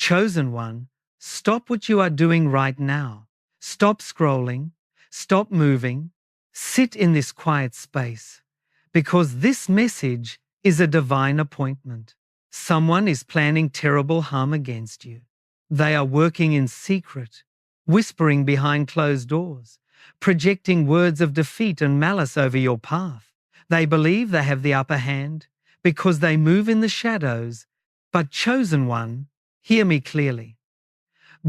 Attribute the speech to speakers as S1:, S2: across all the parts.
S1: Chosen one, stop what you are doing right now. Stop scrolling. Stop moving. Sit in this quiet space. Because this message is a divine appointment. Someone is planning terrible harm against you. They are working in secret, whispering behind closed doors, projecting words of defeat and malice over your path. They believe they have the upper hand because they move in the shadows. But chosen one, hear me clearly.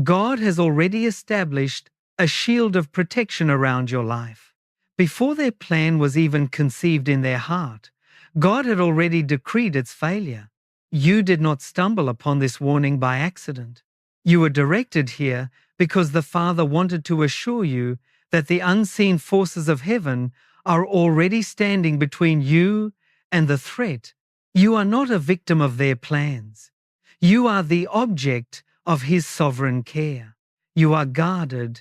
S1: God has already established a shield of protection around your life. Before their plan was even conceived in their heart, God had already decreed its failure. You did not stumble upon this warning by accident. You were directed here because the Father wanted to assure you that the unseen forces of heaven are already standing between you and the threat. You are not a victim of their plans. You are the object of His sovereign care. You are guarded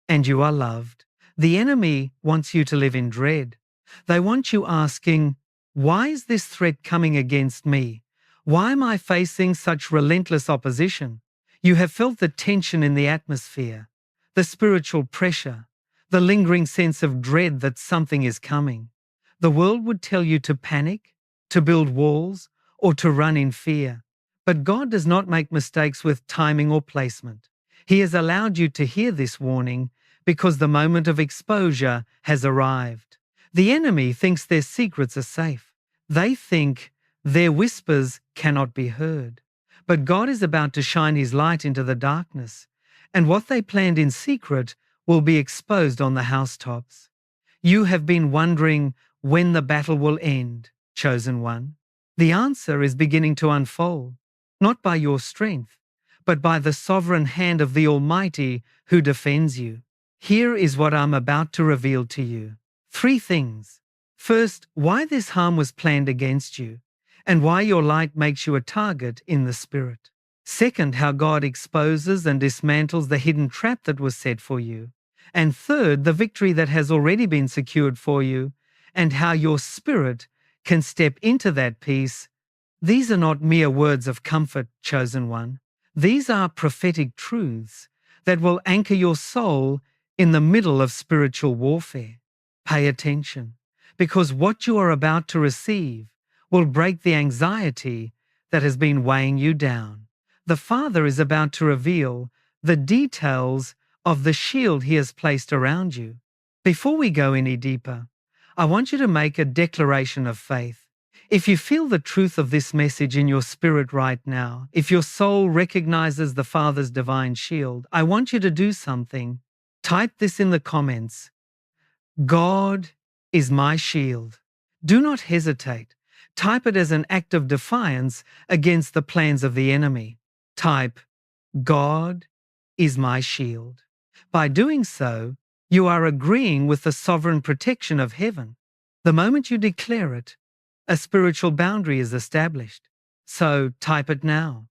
S1: and you are loved. The enemy wants you to live in dread. They want you asking, why is this threat coming against me? Why am I facing such relentless opposition? You have felt the tension in the atmosphere, the spiritual pressure, the lingering sense of dread that something is coming. The world would tell you to panic, to build walls, or to run in fear. But God does not make mistakes with timing or placement. He has allowed you to hear this warning because the moment of exposure has arrived. The enemy thinks their secrets are safe. They think their whispers cannot be heard. But God is about to shine His light into the darkness, and what they planned in secret will be exposed on the housetops. You have been wondering when the battle will end, chosen one. The answer is beginning to unfold, not by your strength, but by the sovereign hand of the Almighty who defends you. Here is what I'm about to reveal to you. 3 things. First, why this harm was planned against you, and why your light makes you a target in the Spirit. Second, how God exposes and dismantles the hidden trap that was set for you. And third, the victory that has already been secured for you, and how your spirit can step into that peace. These are not mere words of comfort, chosen one. These are prophetic truths that will anchor your soul in the middle of spiritual warfare. Pay attention, because what you are about to receive will break the anxiety that has been weighing you down. The Father is about to reveal the details of the shield He has placed around you. Before we go any deeper, I want you to make a declaration of faith. If you feel the truth of this message in your spirit right now, if your soul recognizes the Father's divine shield, I want you to do something. Type this in the comments. God is my shield. Do not hesitate. Type it as an act of defiance against the plans of the enemy. Type, God is my shield. By doing so, you are agreeing with the sovereign protection of heaven. The moment you declare it, a spiritual boundary is established. So type it now.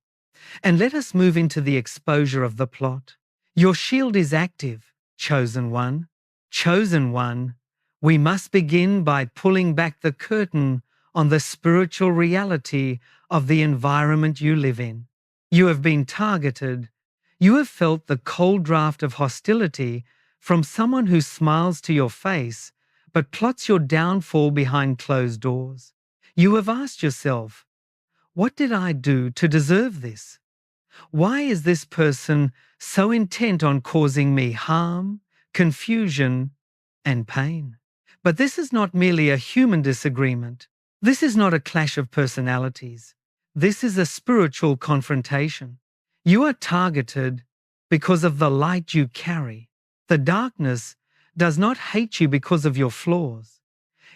S1: And let us move into the exposure of the plot. Your shield is active, chosen one. Chosen one, we must begin by pulling back the curtain on the spiritual reality of the environment you live in. You have been targeted. You have felt the cold draft of hostility from someone who smiles to your face but plots your downfall behind closed doors. You have asked yourself, what did I do to deserve this? Why is this person so intent on causing me harm, confusion, and pain? But this is not merely a human disagreement. This is not a clash of personalities. This is a spiritual confrontation. You are targeted because of the light you carry. The darkness does not hate you because of your flaws.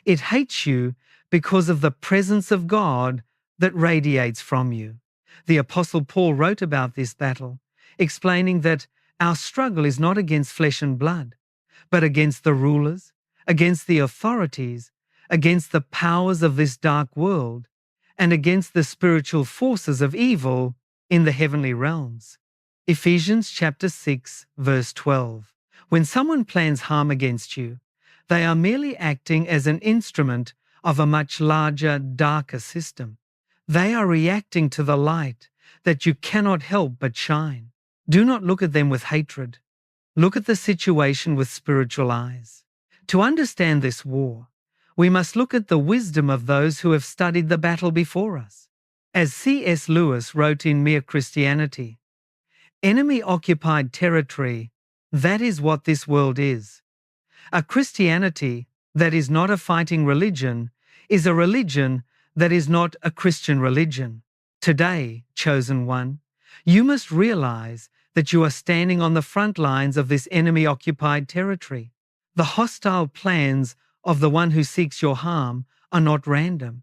S1: It hates you because of the presence of God that radiates from you. The Apostle Paul wrote about this battle, explaining that our struggle is not against flesh and blood, but against the rulers, against the authorities, against the powers of this dark world, and against the spiritual forces of evil in the heavenly realms. Ephesians chapter 6, verse 12. When someone plans harm against you, they are merely acting as an instrument of a much larger, darker system. They are reacting to the light that you cannot help but shine. Do not look at them with hatred. Look at the situation with spiritual eyes. To understand this war, we must look at the wisdom of those who have studied the battle before us. As C.S. Lewis wrote in Mere Christianity, enemy-occupied territory, that is what this world is. A Christianity that is not a fighting religion is a religion that is not a Christian religion. Today, chosen one, you must realize that you are standing on the front lines of this enemy-occupied territory. The hostile plans of the one who seeks your harm are not random.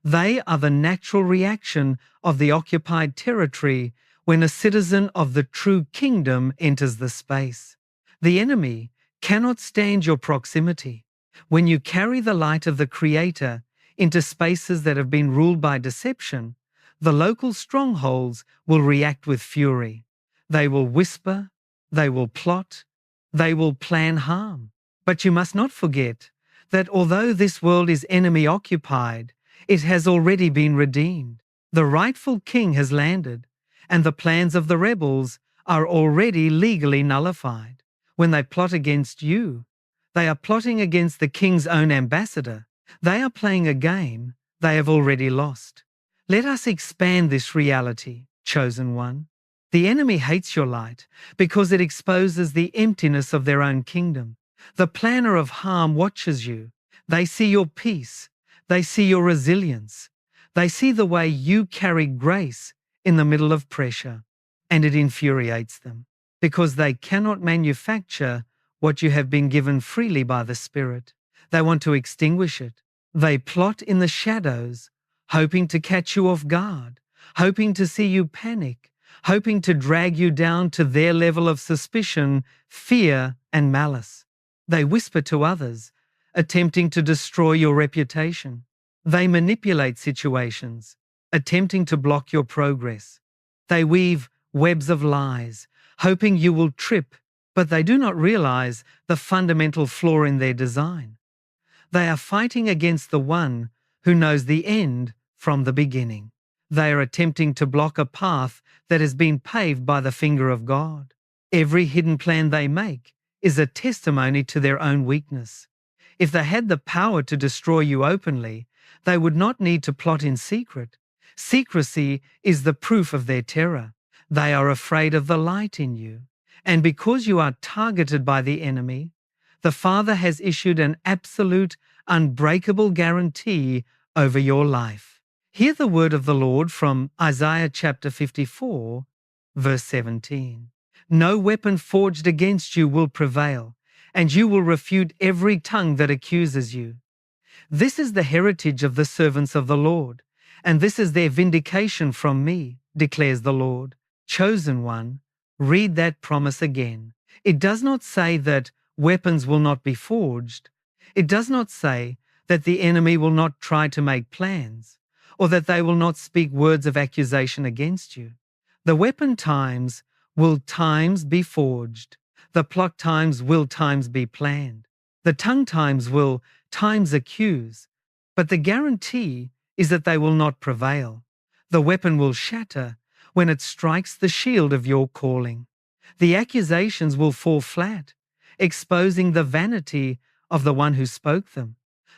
S1: They are the natural reaction of the occupied territory when a citizen of the true kingdom enters the space. The enemy cannot stand your proximity. When you carry the light of the Creator into spaces that have been ruled by deception, the local strongholds will react with fury. They will whisper, they will plot, they will plan harm. But you must not forget that although this world is enemy occupied, it has already been redeemed. The rightful king has landed, and the plans of the rebels are already legally nullified. When they plot against you, they are plotting against the king's own ambassador. They are playing a game they have already lost. Let us expand this reality, chosen one. The enemy hates your light because it exposes the emptiness of their own kingdom. The planner of harm watches you. They see your peace. They see your resilience. They see the way you carry grace in the middle of pressure, and it infuriates them because they cannot manufacture what you have been given freely by the Spirit. They want to extinguish it. They plot in the shadows, hoping to catch you off guard, hoping to see you panic, hoping to drag you down to their level of suspicion, fear, and malice. They whisper to others, attempting to destroy your reputation. They manipulate situations, attempting to block your progress. They weave webs of lies, hoping you will trip, but they do not realize the fundamental flaw in their design. They are fighting against the one who knows the end from the beginning. They are attempting to block a path that has been paved by the finger of God. Every hidden plan they make is a testimony to their own weakness. If they had the power to destroy you openly, they would not need to plot in secret. Secrecy is the proof of their terror. They are afraid of the light in you. And because you are targeted by the enemy, the Father has issued an absolute, unbreakable guarantee over your life. Hear the word of the Lord from Isaiah chapter 54, verse 17. No weapon forged against you will prevail, and you will refute every tongue that accuses you. This is the heritage of the servants of the Lord, and this is their vindication from me, declares the Lord. Chosen one, read that promise again. It does not say that weapons will not be forged. It does not say that the enemy will not try to make plans, or that they will not speak words of accusation against you. The weapon times will times be forged. The plot times will times be planned. The tongue times will times accuse. But the guarantee is that they will not prevail. The weapon will shatter when it strikes the shield of your calling. The accusations will fall flat, exposing the vanity of the one who spoke them.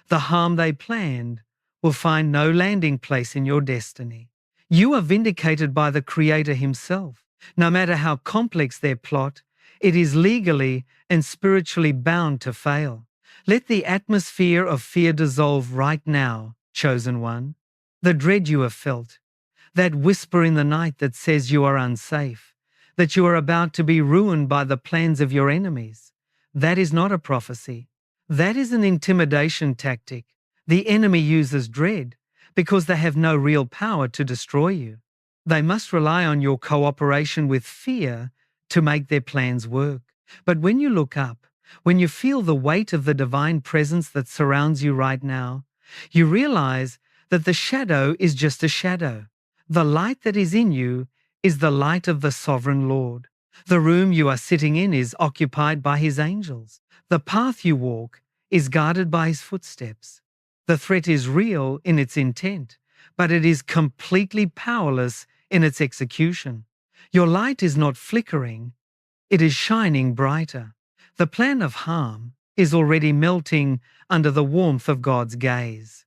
S1: The harm they planned will find no landing place in your destiny. You are vindicated by the Creator Himself. No matter how complex their plot, it is legally and spiritually bound to fail. Let the atmosphere of fear dissolve right now, chosen one. The dread you have felt, that whisper in the night that says you are unsafe, that you are about to be ruined by the plans of your enemies, that is not a prophecy. That is an intimidation tactic. The enemy uses dread because they have no real power to destroy you. They must rely on your cooperation with fear to make their plans work. But when you look up, when you feel the weight of the divine presence that surrounds you right now, you realize that the shadow is just a shadow. The light that is in you is the light of the sovereign Lord. The room you are sitting in is occupied by His angels. The path you walk is guarded by His footsteps. The threat is real in its intent, but it is completely powerless in its execution. Your light is not flickering, it is shining brighter. The plan of harm is already melting under the warmth of God's gaze.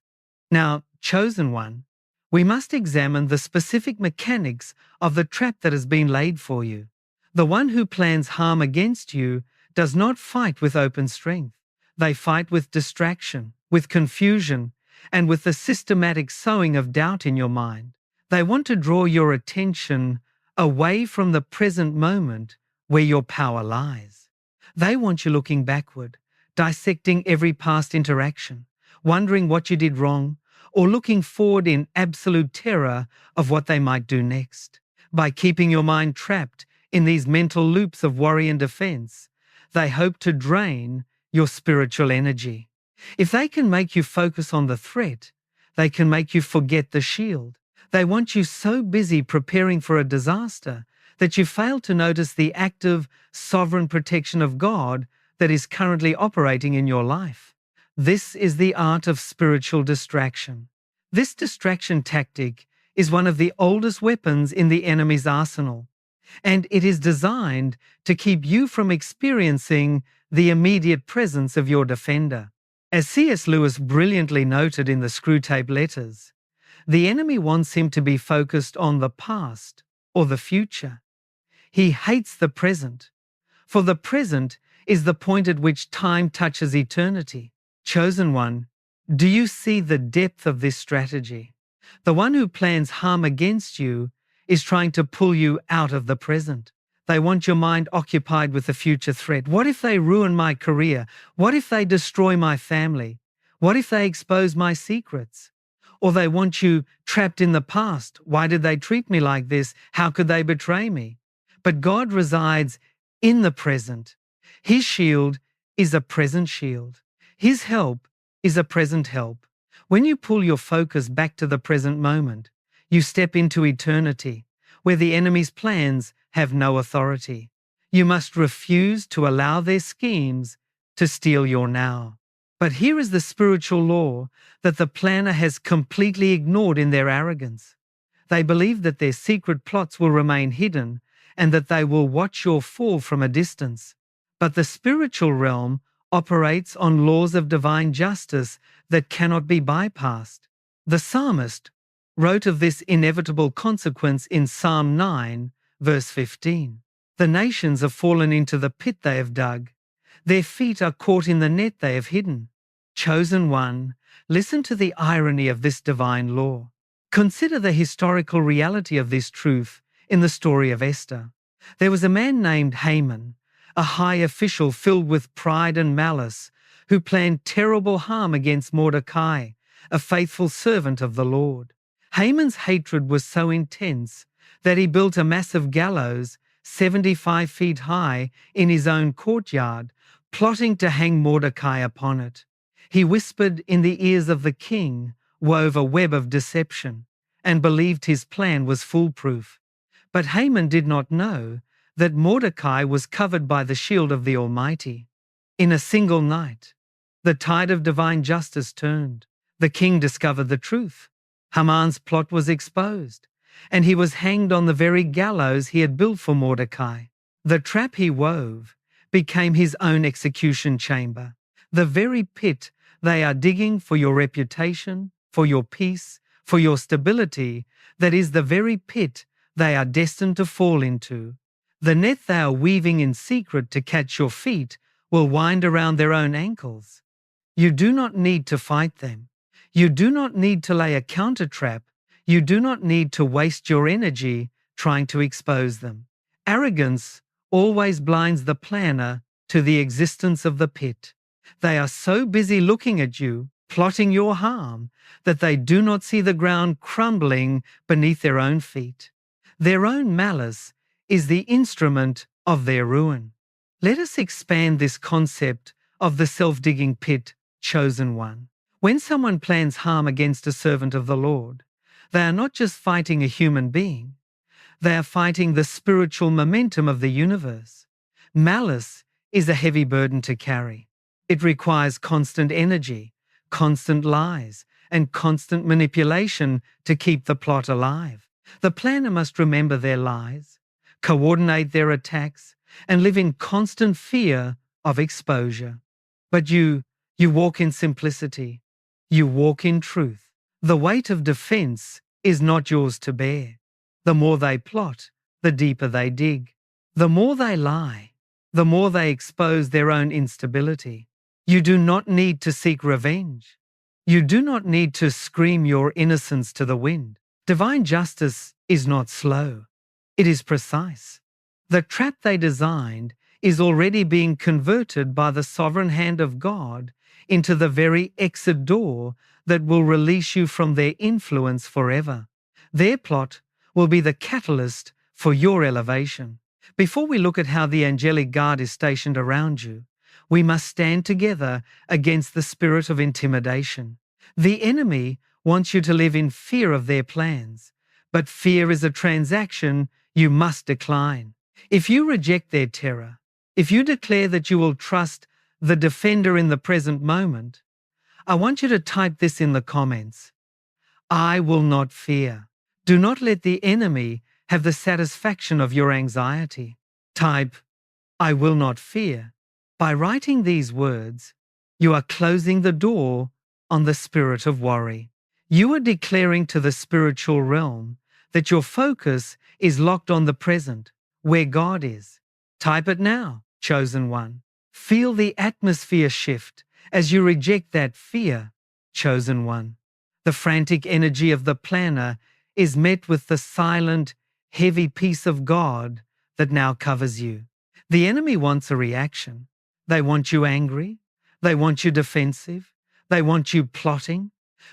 S1: Now, chosen one, we must examine the specific mechanics of the trap that has been laid for you. The one who plans harm against you does not fight with open strength. They fight with distraction, with confusion, and with the systematic sowing of doubt in your mind. They want to draw your attention away from the present moment where your power lies. They want you looking backward, dissecting every past interaction, wondering what you did wrong, or looking forward in absolute terror of what they might do next. By keeping your mind trapped in these mental loops of worry and defense, they hope to drain your spiritual energy. If they can make you focus on the threat, they can make you forget the shield. They want you so busy preparing for a disaster that you fail to notice the active, sovereign protection of God that is currently operating in your life. This is the art of spiritual distraction. This distraction tactic is one of the oldest weapons in the enemy's arsenal, and it is designed to keep you from experiencing the immediate presence of your defender. As C.S. Lewis brilliantly noted in the Screwtape Letters, the enemy wants him to be focused on the past or the future. He hates the present, for the present is the point at which time touches eternity. Chosen one, do you see the depth of this strategy? The one who plans harm against you is trying to pull you out of the present. They want your mind occupied with the future threat. What if they ruin my career? What if they destroy my family? What if they expose my secrets? Or they want you trapped in the past. Why did they treat me like this? How could they betray me? But God resides in the present. His shield is a present shield. His help is a present help. When you pull your focus back to the present moment, you step into eternity, where the enemy's plans have no authority. You must refuse to allow their schemes to steal your now. But here is the spiritual law that the planner has completely ignored in their arrogance. They believe that their secret plots will remain hidden and that they will watch your fall from a distance. But the spiritual realm operates on laws of divine justice that cannot be bypassed. The psalmist wrote of this inevitable consequence in Psalm 9, verse 15. The nations have fallen into the pit they have dug. Their feet are caught in the net they have hidden. Chosen one, listen to the irony of this divine law. Consider the historical reality of this truth in the story of Esther. There was a man named Haman, a high official filled with pride and malice, who planned terrible harm against Mordecai, a faithful servant of the Lord. Haman's hatred was so intense that he built a massive gallows 75 feet high in his own courtyard, plotting to hang Mordecai upon it. He whispered in the ears of the king, wove a web of deception, and believed his plan was foolproof. But Haman did not know that Mordecai was covered by the shield of the Almighty. In a single night, the tide of divine justice turned. The king discovered the truth. Haman's plot was exposed, and he was hanged on the very gallows he had built for Mordecai. The trap he wove became his own execution chamber, the very pit they are digging for your reputation, for your peace, for your stability, that is the very pit they are destined to fall into. The net they are weaving in secret to catch your feet will wind around their own ankles. You do not need to fight them. You do not need to lay a counter trap. You do not need to waste your energy trying to expose them. Arrogance always blinds the planner to the existence of the pit. They are so busy looking at you, plotting your harm, that they do not see the ground crumbling beneath their own feet. Their own malice is the instrument of their ruin. Let us expand this concept of the self-digging pit, chosen one. When someone plans harm against a servant of the Lord, they are not just fighting a human being, they are fighting the spiritual momentum of the universe. Malice is a heavy burden to carry. It requires constant energy, constant lies, and constant manipulation to keep the plot alive. The planner must remember their lies, coordinate their attacks, and live in constant fear of exposure. But you walk in simplicity. You walk in truth. The weight of defense is not yours to bear. The more they plot, the deeper they dig. The more they lie, the more they expose their own instability. You do not need to seek revenge. You do not need to scream your innocence to the wind. Divine justice is not slow. It is precise. The trap they designed is already being converted by the sovereign hand of God into the very exit door that will release you from their influence forever. Their plot will be the catalyst for your elevation. Before we look at how the angelic guard is stationed around you, we must stand together against the spirit of intimidation. The enemy wants you to live in fear of their plans, but fear is a transaction you must decline. If you reject their terror, if you declare that you will trust the defender in the present moment, I want you to type this in the comments. I will not fear. Do not let the enemy have the satisfaction of your anxiety. Type, I will not fear. By writing these words, you are closing the door on the spirit of worry. You are declaring to the spiritual realm that your focus is locked on the present, where God is. Type it now, chosen one. Feel the atmosphere shift as you reject that fear, chosen one. The frantic energy of the planner is met with the silent, heavy peace of God that now covers you. The enemy wants a reaction. They want you angry. They want you defensive. They want you plotting.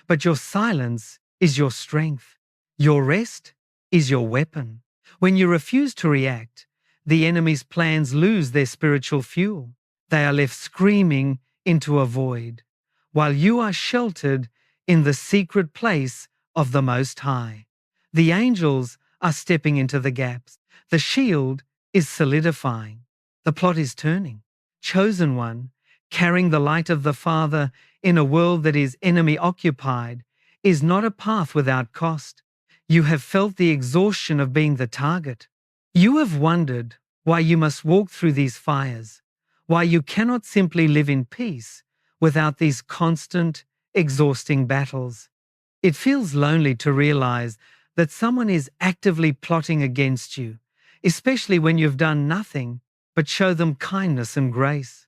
S1: But your silence is your strength. Your rest is your weapon. When you refuse to react, the enemy's plans lose their spiritual fuel. They are left screaming into a void, while you are sheltered in the secret place of the Most High. The angels are stepping into the gaps. The shield is solidifying. The plot is turning. Chosen one, carrying the light of the Father in a world that is enemy occupied, is not a path without cost. You have felt the exhaustion of being the target. You have wondered why you must walk through these fires, why you cannot simply live in peace without these constant, exhausting battles. It feels lonely to realize that someone is actively plotting against you, especially when you've done nothing but show them kindness and grace.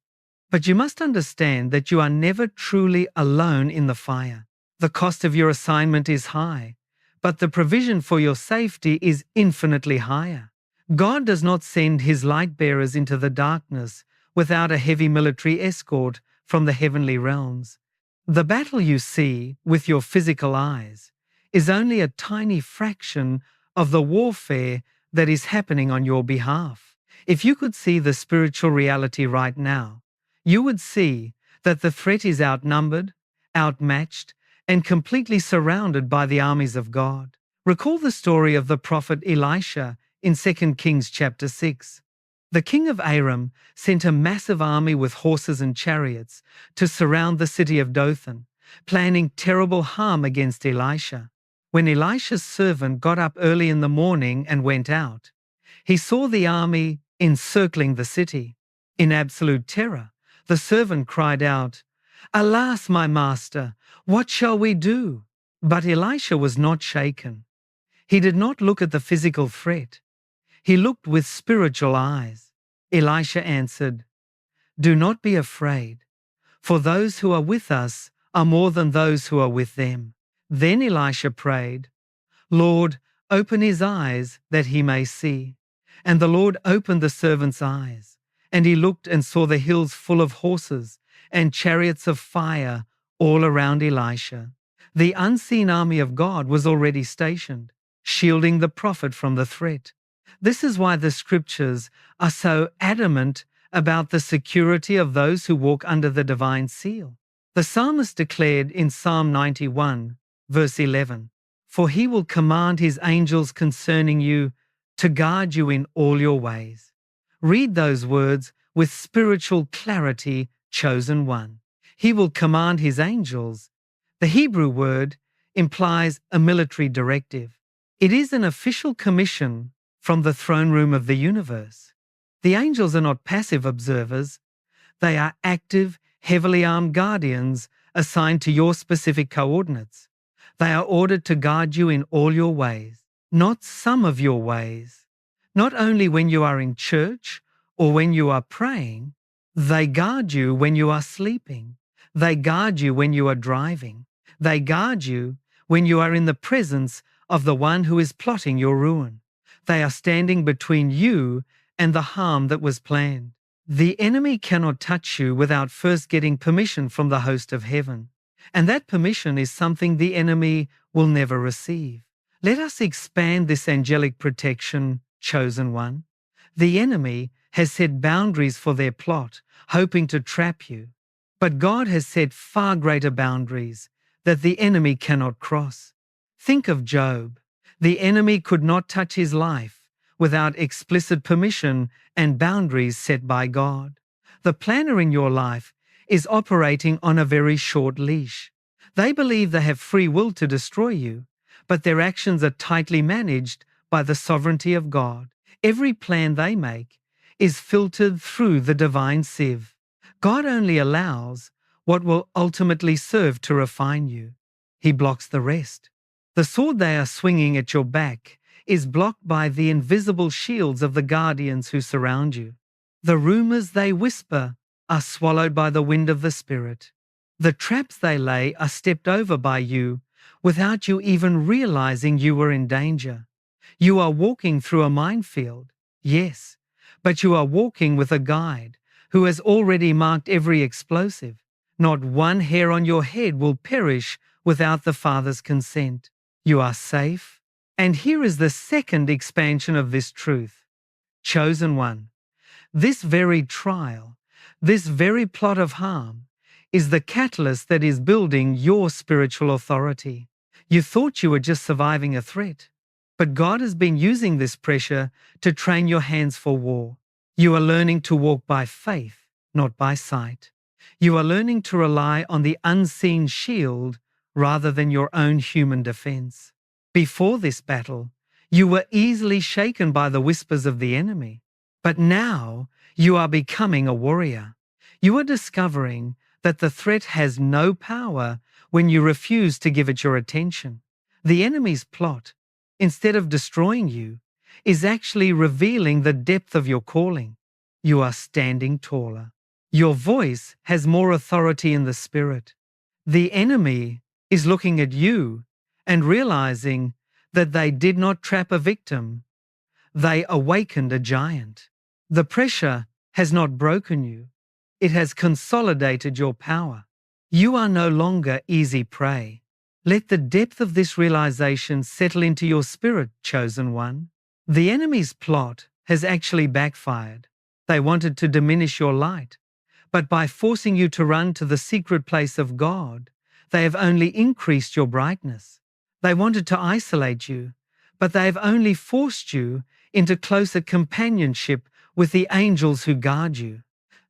S1: But you must understand that you are never truly alone in the fire. The cost of your assignment is high, but the provision for your safety is infinitely higher. God does not send his light bearers into the darkness without a heavy military escort from the heavenly realms. The battle you see with your physical eyes is only a tiny fraction of the warfare that is happening on your behalf. If you could see the spiritual reality right now, you would see that the threat is outnumbered, outmatched, and completely surrounded by the armies of God. Recall the story of the prophet Elisha in 2 Kings chapter 6. The king of Aram sent a massive army with horses and chariots to surround the city of Dothan, planning terrible harm against Elisha. When Elisha's servant got up early in the morning and went out, he saw the army encircling the city. In absolute terror, the servant cried out, "Alas, my master, what shall we do?" But Elisha was not shaken. He did not look at the physical threat. He looked with spiritual eyes. Elisha answered, "Do not be afraid, for those who are with us are more than those who are with them." Then Elisha prayed, "Lord, open his eyes that he may see." And the Lord opened the servant's eyes, and he looked and saw the hills full of horses and chariots of fire all around Elisha. The unseen army of God was already stationed, shielding the prophet from the threat. This is why the scriptures are so adamant about the security of those who walk under the divine seal. The psalmist declared in Psalm 91, verse 11, "For he will command his angels concerning you to guard you in all your ways." Read those words with spiritual clarity, chosen one. He will command his angels. The Hebrew word implies a military directive. It is an official commission from the throne room of the universe. The angels are not passive observers. They are active, heavily armed guardians assigned to your specific coordinates. They are ordered to guard you in all your ways, not some of your ways. Not only when you are in church or when you are praying, they guard you when you are sleeping. They guard you when you are driving. They guard you when you are in the presence of the one who is plotting your ruin. They are standing between you and the harm that was planned. The enemy cannot touch you without first getting permission from the host of heaven. And that permission is something the enemy will never receive. Let us expand this angelic protection, chosen one. The enemy has set boundaries for their plot, hoping to trap you. But God has set far greater boundaries that the enemy cannot cross. Think of Job. The enemy could not touch his life without explicit permission and boundaries set by God. The planner in your life is operating on a very short leash. They believe they have free will to destroy you, but their actions are tightly managed by the sovereignty of God. Every plan they make is filtered through the divine sieve. God only allows what will ultimately serve to refine you. He blocks the rest. The sword they are swinging at your back is blocked by the invisible shields of the guardians who surround you. The rumors they whisper are swallowed by the wind of the Spirit. The traps they lay are stepped over by you without you even realizing you were in danger. You are walking through a minefield, yes, but you are walking with a guide who has already marked every explosive. Not one hair on your head will perish without the Father's consent. You are safe. And here is the second expansion of this truth. Chosen one, this very trial, this very plot of harm, is the catalyst that is building your spiritual authority. You thought you were just surviving a threat, but God has been using this pressure to train your hands for war. You are learning to walk by faith, not by sight. You are learning to rely on the unseen shield rather than your own human defense. Before this battle, you were easily shaken by the whispers of the enemy, but now you are becoming a warrior. You are discovering that the threat has no power when you refuse to give it your attention. The enemy's plot, instead of destroying you, is actually revealing the depth of your calling. You are standing taller. Your voice has more authority in the Spirit. The enemy is looking at you and realizing that they did not trap a victim. They awakened a giant. The pressure has not broken you. It has consolidated your power. You are no longer easy prey. Let the depth of this realization settle into your spirit, chosen one. The enemy's plot has actually backfired. They wanted to diminish your light, but by forcing you to run to the secret place of God, they have only increased your brightness. They wanted to isolate you, but they have only forced you into closer companionship with the angels who guard you.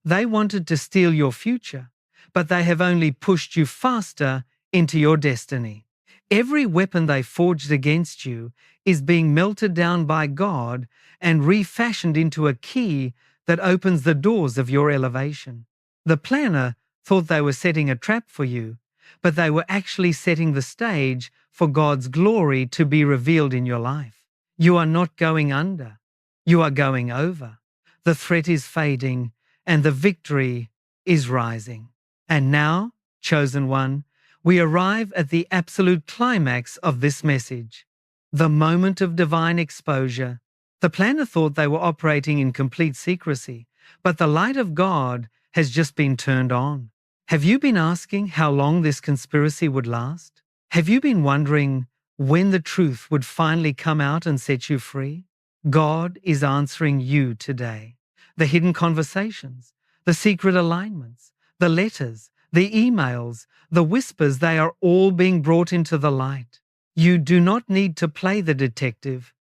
S1: They wanted to steal your future, but they have only pushed you faster into your destiny. Every weapon they forged against you is being melted down by God and refashioned into a key that opens the doors of your elevation. The planner thought they were setting a trap for you, but they were actually setting the stage for God's glory to be revealed in your life. You are not going under. You are going over. The threat is fading and the victory is rising. And now, chosen one, we arrive at the absolute climax of this message, the moment of divine exposure. The planner thought they were operating in complete secrecy, but the light of God has just been turned on. Have you been asking how long this conspiracy would last? Have you been wondering when the truth would finally come out and set you free? God is answering you today. The hidden conversations, the secret alignments, the letters, the emails, the whispers, they are all being brought into the light. You do not need to play the detective.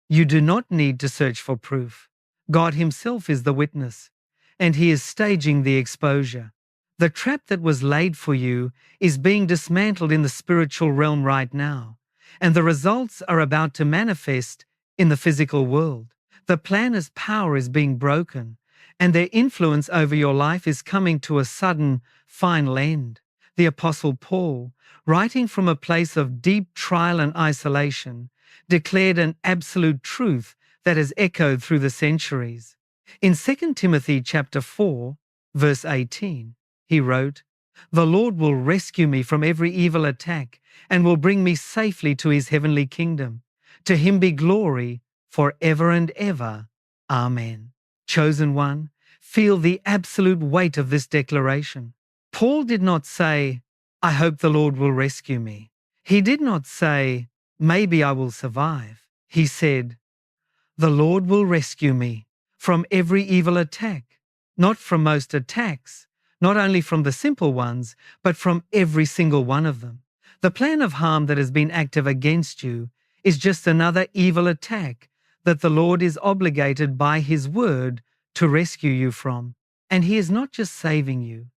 S1: You do not need to search for proof. God Himself is the witness, and He is staging the exposure. The trap that was laid for you is being dismantled in the spiritual realm right now, and the results are about to manifest in the physical world. The planner's power is being broken, and their influence over your life is coming to a sudden, final end. The Apostle Paul, writing from a place of deep trial and isolation, declared an absolute truth that has echoed through the centuries. In 2 Timothy chapter 4, verse 18, he wrote, "The Lord will rescue me from every evil attack and will bring me safely to his heavenly kingdom. To him be glory forever and ever. Amen." Chosen one, feel the absolute weight of this declaration. Paul did not say, "I hope the Lord will rescue me." He did not say, "Maybe I will survive." He said, "The Lord will rescue me from every evil attack," not from most attacks, not only from the simple ones, but from every single one of them. The plan of harm that has been active against you is just another evil attack that the Lord is obligated by his word to rescue you from. And he is not just saving you.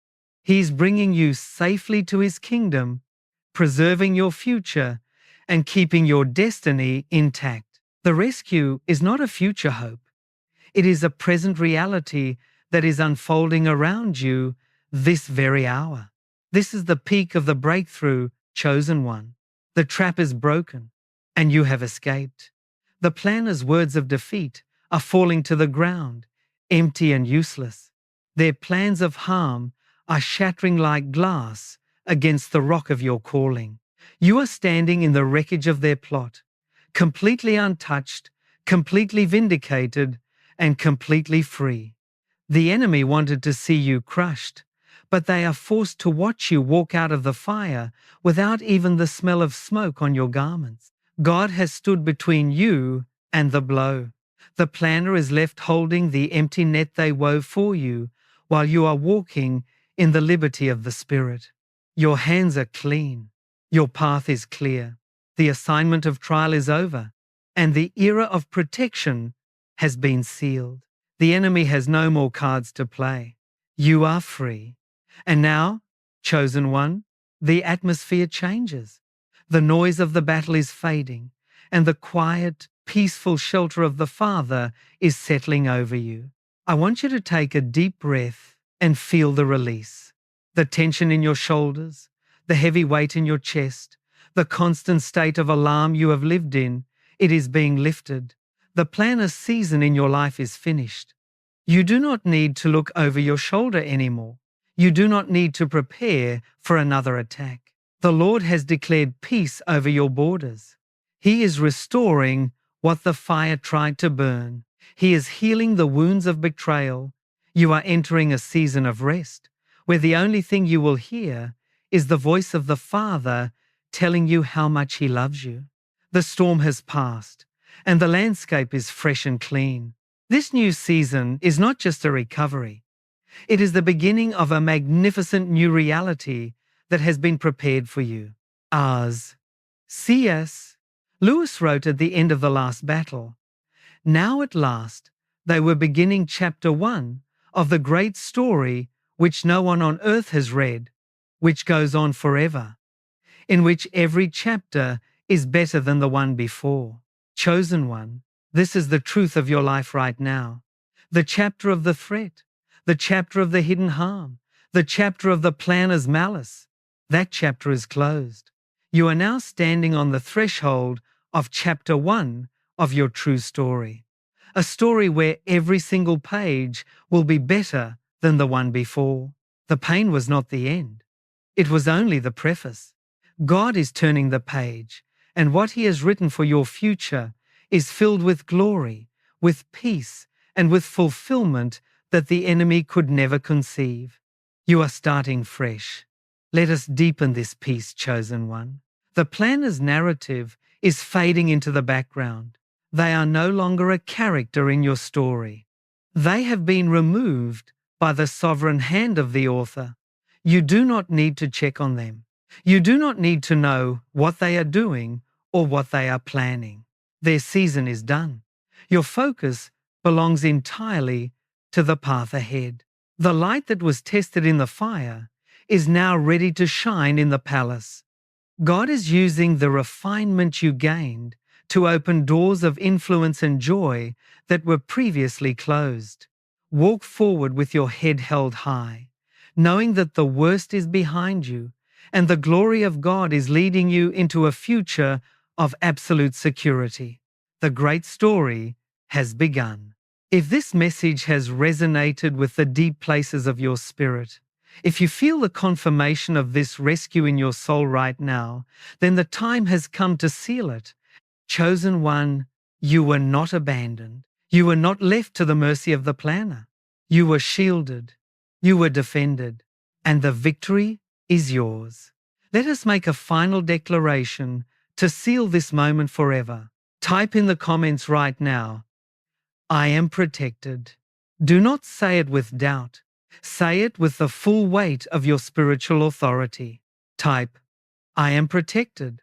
S1: He is bringing you safely to his kingdom, preserving your future, and keeping your destiny intact. The rescue is not a future hope. It is a present reality that is unfolding around you this very hour. This is the peak of the breakthrough, chosen one. The trap is broken, and you have escaped. The planner's words of defeat are falling to the ground, empty and useless. Their plans of harm are shattering like glass against the rock of your calling. You are standing in the wreckage of their plot, completely untouched, completely vindicated, and completely free. The enemy wanted to see you crushed, but they are forced to watch you walk out of the fire without even the smell of smoke on your garments. God has stood between you and the blow. The planner is left holding the empty net they wove for you while you are walking in the liberty of the Spirit. Your hands are clean. Your path is clear. The assignment of trial is over, and the era of protection has been sealed. The enemy has no more cards to play. You are free. And now, chosen one, the atmosphere changes. The noise of the battle is fading, and the quiet, peaceful shelter of the Father is settling over you. I want you to take a deep breath and feel the release. The tension in your shoulders, the heavy weight in your chest, the constant state of alarm you have lived in, it is being lifted. The planner's season in your life is finished. You do not need to look over your shoulder anymore. You do not need to prepare for another attack. The Lord has declared peace over your borders. He is restoring what the fire tried to burn. He is healing the wounds of betrayal. You are entering a season of rest, where the only thing you will hear is the voice of the Father telling you how much He loves you. The storm has passed, and the landscape is fresh and clean. This new season is not just a recovery. It is the beginning of a magnificent new reality that has been prepared for you. Ours. C.S. Lewis wrote at the end of the last battle, "Now at last they were beginning chapter 1 of the great story which no one on earth has read, which goes on forever, in which every chapter is better than the one before." Chosen one, this is the truth of your life right now. The chapter of the threat, the chapter of the hidden harm, the chapter of the planner's malice, that chapter is closed. You are now standing on the threshold of chapter 1 of your true story. A story where every single page will be better than the one before. The pain was not the end. It was only the preface. God is turning the page, and what He has written for your future is filled with glory, with peace, and with fulfillment that the enemy could never conceive. You are starting fresh. Let us deepen this peace, chosen one. The planner's narrative is fading into the background. They are no longer a character in your story. They have been removed by the sovereign hand of the author. You do not need to check on them. You do not need to know what they are doing or what they are planning. Their season is done. Your focus belongs entirely to the path ahead. The light that was tested in the fire is now ready to shine in the palace. God is using the refinement you gained to open doors of influence and joy that were previously closed. Walk forward with your head held high, knowing that the worst is behind you and the glory of God is leading you into a future of absolute security. The great story has begun. If this message has resonated with the deep places of your spirit, if you feel the confirmation of this rescue in your soul right now, then the time has come to seal it. Chosen one, you were not abandoned. You were not left to the mercy of the planner. You were shielded. You were defended. And the victory is yours. Let us make a final declaration to seal this moment forever. Type in the comments right now, I am protected. Do not say it with doubt. Say it with the full weight of your spiritual authority. Type, I am protected.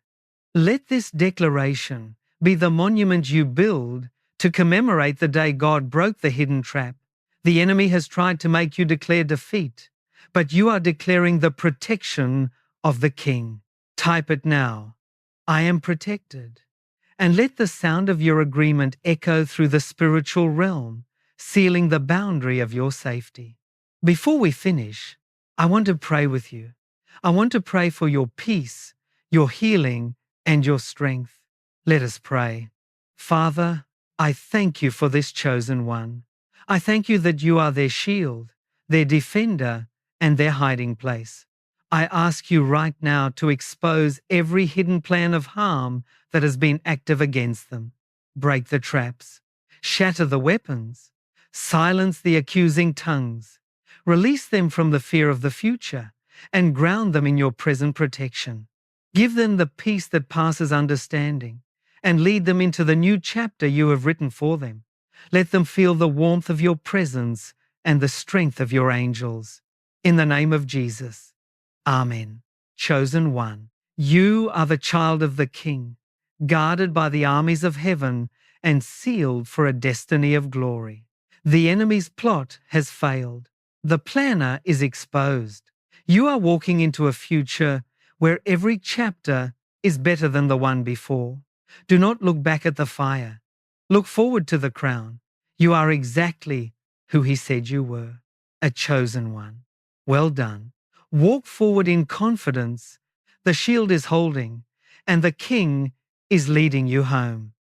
S1: Let this declaration be the monument you build to commemorate the day God broke the hidden trap. The enemy has tried to make you declare defeat, but you are declaring the protection of the King. Type it now. I am protected. And let the sound of your agreement echo through the spiritual realm, sealing the boundary of your safety. Before we finish, I want to pray with you. I want to pray for your peace, your healing, and your strength. Let us pray. Father, I thank you for this chosen one. I thank you that you are their shield, their defender, and their hiding place. I ask you right now to expose every hidden plan of harm that has been active against them. Break the traps, shatter the weapons, silence the accusing tongues, release them from the fear of the future, and ground them in your present protection. Give them the peace that passes understanding, and lead them into the new chapter you have written for them. Let them feel the warmth of your presence and the strength of your angels. In the name of Jesus. Amen. Chosen one, you are the child of the King, guarded by the armies of heaven and sealed for a destiny of glory. The enemy's plot has failed. The planner is exposed. You are walking into a future where every chapter is better than the one before. Do not look back at the fire. Look forward to the crown. You are exactly who He said you were, a chosen one. Well done. Walk forward in confidence. The shield is holding, and the King is leading you home.